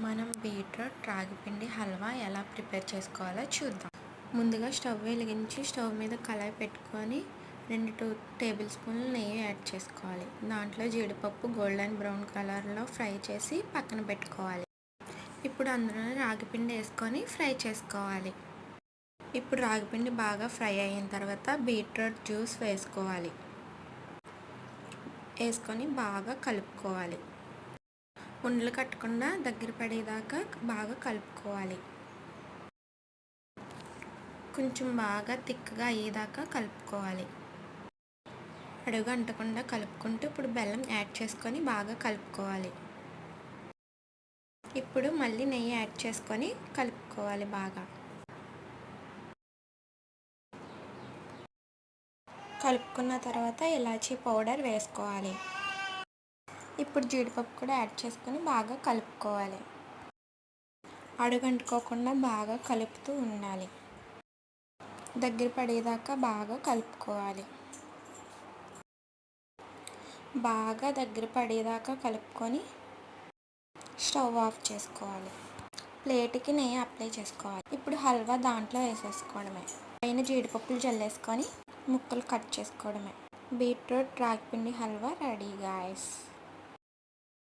మనం బీట్రూట్ రాగిపిండి హల్వా ఎలా ప్రిపేర్ చేసుకోవాలో చూద్దాం. ముందుగా స్టవ్ వెలిగించి స్టవ్ మీద కళాయి పెట్టుకొని 2 టేబుల్ స్పూన్లు నెయ్యి యాడ్ చేసుకోవాలి. దాంట్లో జీడిపప్పు గోల్డెన్ బ్రౌన్ కలర్లో ఫ్రై చేసి పక్కన పెట్టుకోవాలి. ఇప్పుడు అందులో రాగిపిండి వేసుకొని ఫ్రై చేసుకోవాలి. ఇప్పుడు రాగిపిండి బాగా ఫ్రై అయిన తర్వాత బీట్రూట్ జ్యూస్ వేసుకొని బాగా కలుపుకోవాలి. ఉండలు కట్టకుండా దగ్గర పడేదాకా బాగా కలుపుకోవాలి. కొంచెం బాగా తిక్కగా అయ్యేదాకా కలుపుకోవాలి. అడుగు అంటకుండా కలుపుకుంటూ ఇప్పుడు బెల్లం యాడ్ చేసుకొని బాగా కలుపుకోవాలి. ఇప్పుడు మళ్ళీ నెయ్యి యాడ్ చేసుకొని కలుపుకోవాలి. బాగా కలుపుకున్న తర్వాత ఇలాచీ పౌడర్ వేసుకోవాలి. ఇప్పుడు జీడిపప్పు కూడా యాడ్ చేసుకొని బాగా కలుపుకోవాలి. అడుగంటుకోకుండా బాగా కలుపుతూ ఉండాలి. దగ్గర పడేదాకా బాగా కలుపుకోవాలి. బాగా దగ్గర పడేదాకా కలుపుకొని స్టవ్ ఆఫ్ చేసుకోవాలి. ప్లేట్కి నెయ్యి అప్లై చేసుకోవాలి. ఇప్పుడు హల్వా దాంట్లో వేసేసుకోవడమే. పైన జీడిపప్పులు జల్లేసుకొని ముక్కలు కట్ చేసుకోవడమే. బీట్రూట్ రాగిపిండి హల్వా రెడీ గాయ్స్.